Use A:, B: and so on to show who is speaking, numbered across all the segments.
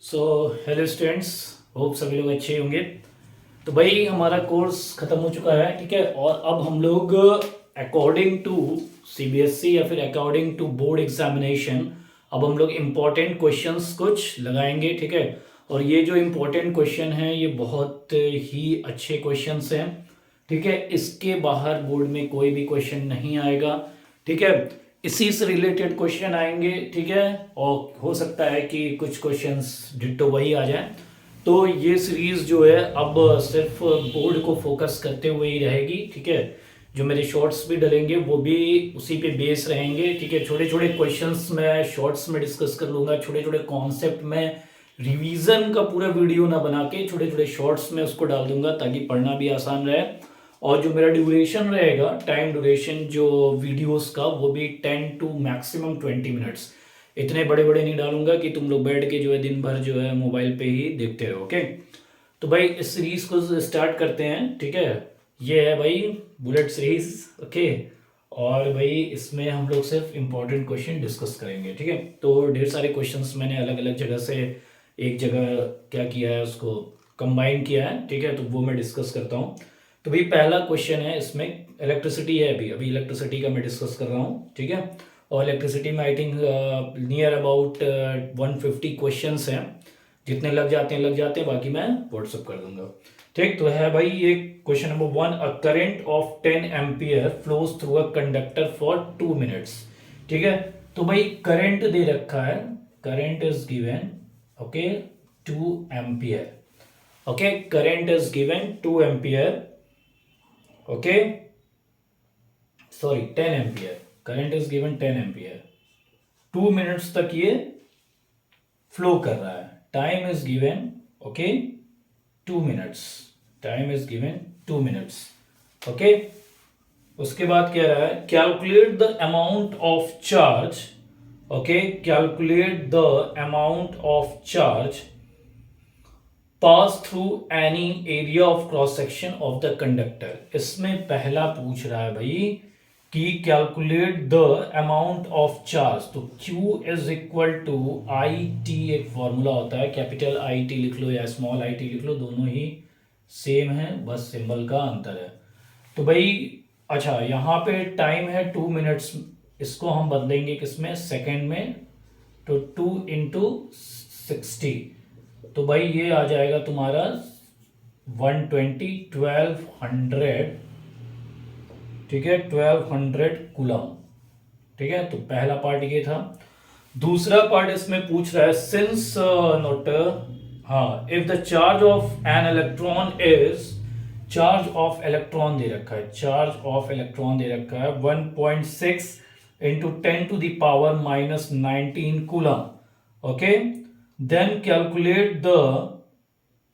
A: So hello students, hope सभी लोग अच्छे होंगे। तो भाई हमारा कोर्स ख़त्म हो चुका है, ठीक है। और अब हम लोग अकॉर्डिंग टू सीबीएसई या फिर अकॉर्डिंग टू बोर्ड एग्जामिनेशन अब हम लोग इम्पोर्टेंट क्वेश्चंस कुछ लगाएंगे, ठीक है। और ये जो इम्पोर्टेंट क्वेश्चन हैं ये बहुत ही अच्छे क्वेश्चंस हैं, ठीक है। इसके बाहर बोर्ड में कोई भी क्वेश्चन नहीं आएगा, ठीक है। इसी से रिलेटेड क्वेश्चन आएंगे, ठीक है। और हो सकता है कि कुछ क्वेश्चंस डिट्टो वही आ जाए। तो ये सीरीज जो है अब सिर्फ बोर्ड को फोकस करते हुए ही रहेगी, ठीक है। जो मेरे शॉर्ट्स भी डलेंगे वो भी उसी पे बेस रहेंगे, ठीक है। छोटे छोटे क्वेश्चंस मैं शॉर्ट्स में डिस्कस कर लूँगा, छोटे छोटे कॉन्सेप्ट में रिवीजन का पूरा वीडियो ना बना के छोटे छोटे शॉर्ट्स में उसको डाल दूंगा ताकि पढ़ना भी आसान रहे। और जो मेरा ड्यूरेशन रहेगा, टाइम ड्यूरेशन जो वीडियोस का, वो भी 10 टू मैक्सिमम 20 मिनट्स। इतने बड़े बड़े नहीं डालूंगा कि तुम लोग बैठ के जो है दिन भर जो है मोबाइल पे ही देखते रहो, ओके। तो भाई इस सीरीज को स्टार्ट करते हैं, ठीक है। ये है भाई बुलेट सीरीज, ओके। और भाई इसमें हम लोग सिर्फ इंपॉर्टेंट क्वेश्चन डिस्कस करेंगे, ठीक है। तो ढेर सारे क्वेश्चंस मैंने अलग अलग जगह से एक जगह क्या किया है, उसको कंबाइन किया है, ठीक है। तो वो मैं डिस्कस करता हूँ। तो भाई पहला क्वेश्चन है, इसमें इलेक्ट्रिसिटी है, अभी अभी इलेक्ट्रिसिटी का मैं डिस्कस कर रहा हूँ, ठीक है। और इलेक्ट्रिसिटी में I think near about 150 questions हैं। जितने लग जाते हैं, बाकी मैं व्हाट्सअप कर दूंगा, ठीक। तो है भाई ये question number 1, a current of 10 ampere flows through a conductor for 2 minutes, ठीक है। तो भाई करंट दे रखा है, current is given, okay, 2 ampere, okay. Current is given 2 ampere, okay, sorry 10 ampere. Current is given 10 ampere, 2 minutes तक ये flow कर रहा है। Time is given, okay, 2 minutes. Time is given 2 minutes, okay. उसके बाद कह रहा है calculate the amount of charge, okay, calculate the amount of charge pass through any area of cross section of the conductor. इसमें पहला पूछ रहा है भाई कि calculate the amount of charge. तो Q is equal to I T, एक formula होता है, कैपिटल आई टी लिख लो या स्मॉल आई टी लिख लो, दोनों ही सेम है, बस सिंबल का अंतर है। तो भाई अच्छा, यहाँ पे टाइम है 2 मिनट्स, इसको हम बदलेंगे किसमें, सेकेंड में। तो 2 इंटू 60, तो भाई ये आ जाएगा तुम्हारा 120, 1200, ठीक है, 1200 कूलम, ठीक है। तो पहला पार्ट ये था। दूसरा पार्ट इसमें पूछ रहा है सिंस नोट, हाँ, if the charge of an electron is, charge of electron दे रखा है, चार्ज ऑफ इलेक्ट्रॉन दे रखा है 1.6 into 10 to the power minus 19 coulomb, okay. Then calculate the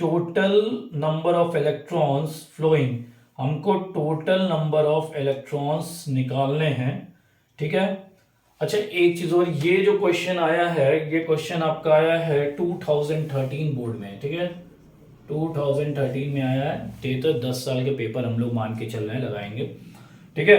A: total number of electrons flowing. हमको टोटल नंबर ऑफ इलेक्ट्रॉन्स निकालने हैं, ठीक है। अच्छा एक चीज और, ये जो क्वेश्चन आया है, ये क्वेश्चन आपका आया है 2013 बोर्ड में, ठीक है। 2013 में आया है, ये तो 10 साल के पेपर हम लोग मान के चल रहे हैं, लगाएंगे, ठीक है।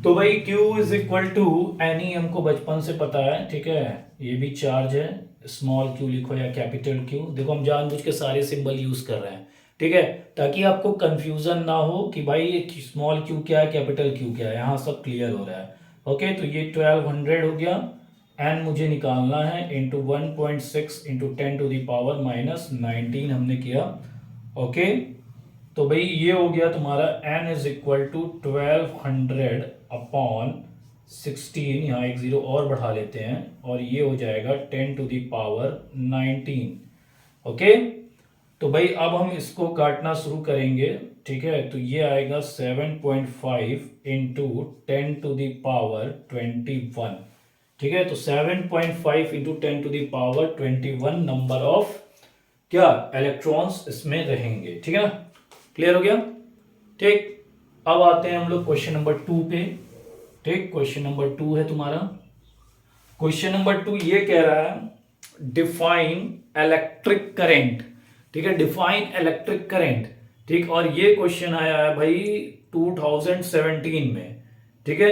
A: तो भाई Q is equal to any, हमको बचपन से पता है, ठीक है। ये भी चार्ज है, स्मॉल q लिखो या कैपिटल Q, देखो हम जानबूझ के सारे सिंबल यूज कर रहे हैं, ठीक है, ताकि आपको कंफ्यूजन ना हो कि भाई स्मॉल q क्या है, कैपिटल Q क्या है, यहाँ सब क्लियर हो रहा है, ओके। तो ये 1200 हो गया, एन मुझे निकालना है, into 1.6 into 10 to the power minus 19 हमने किया, ओके। तो भाई ये हो गया तुम्हारा n is equal to 1200 upon 16, यहाँ एक जीरो और बढ़ा लेते हैं, और ये हो जाएगा 10 टू दावर 19, ओके। तो भाई अब हम इसको काटना शुरू करेंगे, ठीक है। तो ये आएगा 7.5 इंटू 10 टू दावर 21, ठीक है। तो 7.5 into 10 to the power 21 number of क्या इलेक्ट्रॉन्स इसमें रहेंगे, ठीक है ना। क्लियर हो गया, ठीक। अब आते हैं हम लोग क्वेश्चन नंबर 2 पे, ठीक। क्वेश्चन नंबर 2 है तुम्हारा। क्वेश्चन नंबर 2 ये कह रहा है डिफाइन इलेक्ट्रिक करंट, ठीक है, डिफाइन इलेक्ट्रिक करंट, ठीक। और ये क्वेश्चन आया है भाई 2017 में, ठीक है।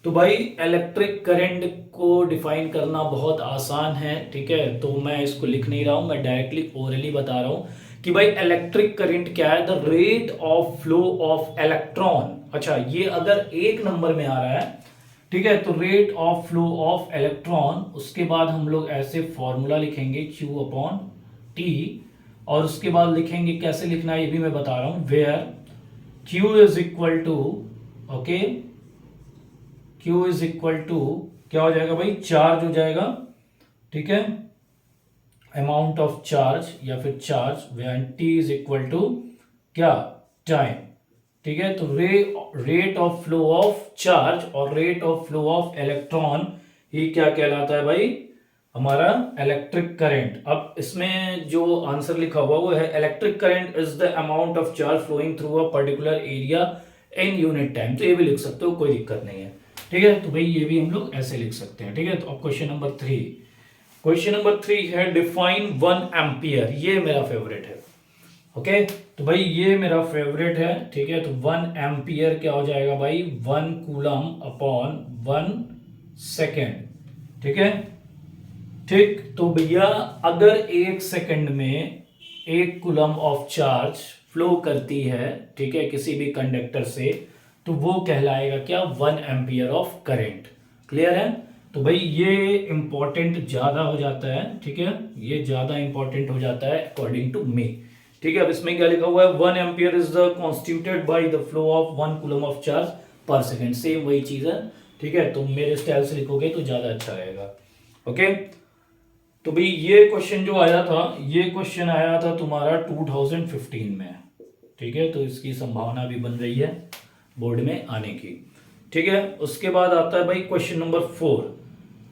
A: तो भाई इलेक्ट्रिक करंट को डिफाइन करना बहुत आसान है, ठीक है, तो मैं इसको लिख नहीं रहा हूं, मैं डायरेक्टली ओरली बता रहा हूं कि भाई इलेक्ट्रिक करंट क्या है, the rate of flow of electron. अच्छा, ये अगर एक नंबर में आ रहा है, ठीक है, तो rate of flow of electron, उसके बाद हम लोग ऐसे फॉर्मूला लिखेंगे Q अपॉन टी, और उसके बाद लिखेंगे, कैसे लिखना है ये भी मैं बता रहा हूं, where Q is equal to, okay, Q is equal to क्या हो जाएगा भाई, चार्ज हो जाएगा, ठीक है, अमाउंट ऑफ चार्ज या फिर charge, where T is equal to क्या, टाइम, ठीक है। तो rate of flow of charge और rate of flow of electron, ये क्या कहलाता है भाई, हमारा इलेक्ट्रिक करंट। अब इसमें जो आंसर लिखा हुआ वो है electric current is the amount of charge flowing through a particular area in unit time. तो ये भी लिख सकते हो, कोई दिक्कत नहीं है, ठीक है। तो भाई ये भी हम लोग ऐसे लिख सकते हैं, ठीक है। तो अब क्वेश्चन नंबर 3, क्वेश्चन नंबर 3 है डिफाइन 1 एम्पियर। ये मेरा फेवरेट है, ओके, तो भाई ये मेरा फेवरेट है, ठीक है। तो 1 एम्पियर क्या हो जाएगा भाई, 1 कूलम अपॉन 1 सेकेंड, ठीक है, ठीक। तो भैया अगर 1 सेकंड में 1 कूलम ऑफ चार्ज फ्लो करती है, ठीक है, किसी भी कंडक्टर से, तो वो कहलाएगा क्या, 1 एम्पियर ऑफ करंट। क्लियर है। तो भाई ये इंपॉर्टेंट ज्यादा हो जाता है, ठीक है, ये ज्यादा इंपॉर्टेंट हो जाता है अकॉर्डिंग टू मी, ठीक है। अब इसमें क्या लिखा हुआ है, 1 ampere is the constituted by the flow of 1 coulomb of charge पर सेकेंड। सेम वही चीज है, ठीक है। तो मेरे स्टाइल से लिखोगे तो ज्यादा अच्छा रहेगा, ओके। तो भाई ये क्वेश्चन जो आया था, ये क्वेश्चन आया था तुम्हारा 2015 में, ठीक है। तो इसकी संभावना भी बन रही है बोर्ड में आने की, ठीक है। उसके बाद आता है भाई क्वेश्चन नंबर 4,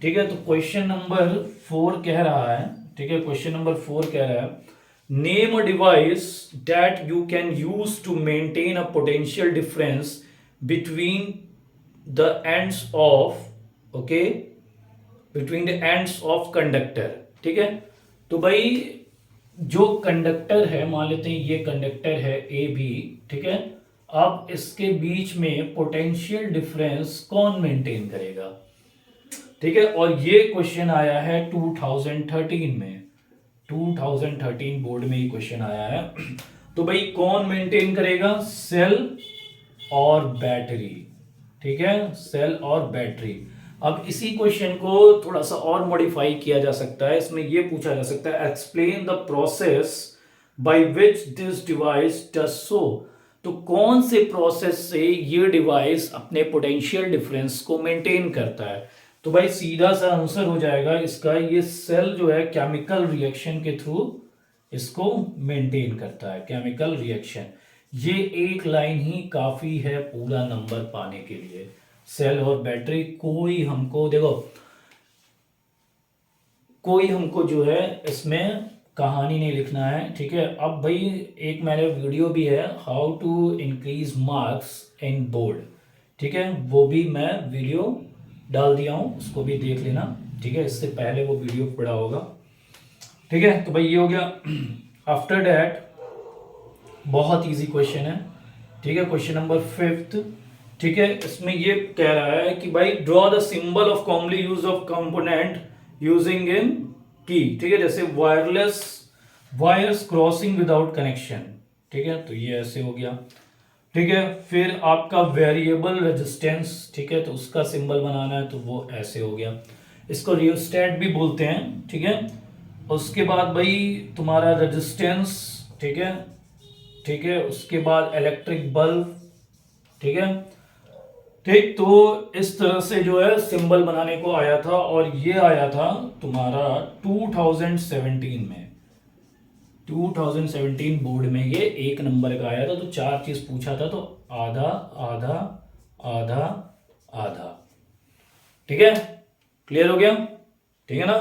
A: ठीक है। तो क्वेश्चन नंबर 4 कह रहा है, ठीक है, क्वेश्चन नंबर 4 कह रहा है, name a device that you can use to maintain a potential difference between the ends of, okay, between the ends of conductor, ठीक है। तो भाई जो कंडक्टर है, मान लेते हैं ये कंडक्टर है ए बी, ठीक है। अब इसके बीच में पोटेंशियल डिफरेंस कौन मेंटेन करेगा, ठीक है। और ये क्वेश्चन आया है 2013 में, 2013 बोर्ड में ये क्वेश्चन आया है। तो भाई कौन मेंटेन करेगा, सेल और बैटरी, ठीक है, सेल और बैटरी। अब इसी क्वेश्चन को थोड़ा सा और मॉडिफाई किया जा सकता है, इसमें यह पूछा जा सकता है, explain the process by which this device does so. तो कौन से प्रोसेस से ये डिवाइस अपने पोटेंशियल डिफरेंस को मेंटेन करता है। तो भाई सीधा सा आंसर हो जाएगा इसका, ये सेल जो है केमिकल रिएक्शन के थ्रू इसको मेंटेन करता है, केमिकल रिएक्शन। ये एक लाइन ही काफी है पूरा नंबर पाने के लिए, सेल और बैटरी। कोई हमको देखो, कोई हमको जो है इसमें कहानी नहीं लिखना है, ठीक है। अब भाई एक मैंने वीडियो भी है, how to increase marks in board, ठीक है, वो भी मैं वीडियो डाल दिया हूं, उसको भी देख लेना, ठीक है। इससे पहले वो वीडियो पड़ा होगा, ठीक है। तो भाई ये हो गया। आफ्टर दैट बहुत इजी क्वेश्चन है, ठीक है, क्वेश्चन नंबर 5, ठीक है। इसमें ये कह रहा है कि भाई draw the symbol of commonly use of component using in की, ठीक है, जैसे wireless wires crossing without connection, ठीक है। तो ये ऐसे हो गया, ठीक है। फिर आपका वेरिएबल रेजिस्टेंस, ठीक है, तो उसका सिंबल बनाना है, तो वो ऐसे हो गया। इसको रियोस्टेट भी बोलते हैं, ठीक है। उसके बाद भाई तुम्हारा रेजिस्टेंस, ठीक है, ठीक है। उसके बाद इलेक्ट्रिक बल्ब, ठीक है, ठीक। तो इस तरह से जो है सिंबल बनाने को आया था, और ये आया था तुम्हारा 2017 में, 2017 बोर्ड में ये एक नंबर का आया था। तो 4 चीज पूछा था, तो आधा आधा आधा आधा, ठीक है, क्लियर हो गया, ठीक है ना,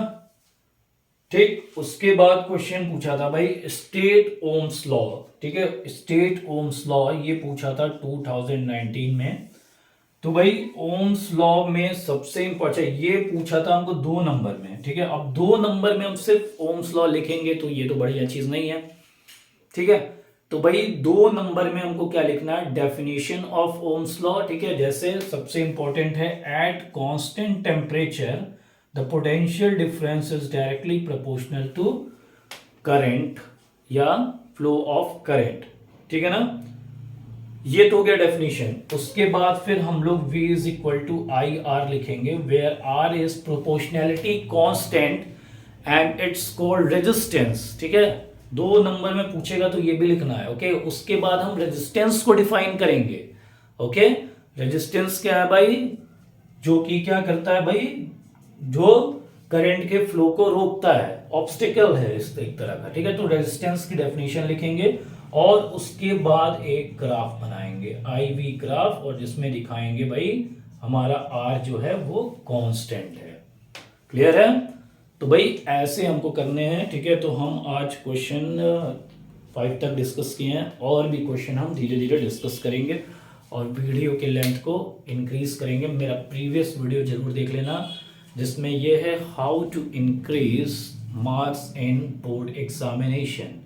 A: ठीक। उसके बाद क्वेश्चन पूछा था भाई स्टेट ओम्स लॉ, ठीक है, स्टेट ओम्स लॉ ये पूछा था 2019 में। तो भाई ओम्स लॉ में सबसे इंपॉर्टेंट ये पूछा था हमको 2 नंबर में, ठीक है। अब 2 नंबर में हम सिर्फ ओम्स लॉ लिखेंगे तो ये तो बढ़िया चीज नहीं है, ठीक है। तो भाई 2 नंबर में हमको क्या लिखना है, डेफिनेशन ऑफ ओम्स लॉ, ठीक है। जैसे सबसे इंपॉर्टेंट है, at constant temperature the potential difference is directly proportional to current या फ्लो ऑफ करंट, ठीक है ना। ये तो हो गया डेफिनेशन। उसके बाद फिर हम लोग V is equal to I R लिखेंगे, where R is proportionality constant and it's called resistance, ठीक है। 2 नंबर में पूछेगा तो ये भी लिखना है, ओके। उसके बाद हम रेजिस्टेंस को डिफाइन करेंगे, ओके। रेजिस्टेंस क्या है भाई, जो कि क्या करता है भाई, जो करंट के फ्लो को रोकता है, ऑब्स्टिकल है इस एक तरह का, ठीक है। तो रेजिस्टेंस की डेफिनेशन लिखेंगे और उसके बाद एक ग्राफ बनाएंगे, आई वी ग्राफ, और जिसमें दिखाएंगे भाई हमारा आर जो है वो कांस्टेंट है। क्लियर है। तो भाई ऐसे हमको करने हैं, ठीक है। तो हम आज क्वेश्चन 5 तक डिस्कस किए हैं, और भी क्वेश्चन हम धीरे धीरे डिस्कस करेंगे और वीडियो के लेंथ को इंक्रीज करेंगे। मेरा प्रीवियस वीडियो जरूर देख लेना, जिसमें ये है how to increase marks in board examination,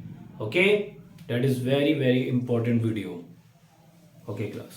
A: okay. That is very important video. Okay class.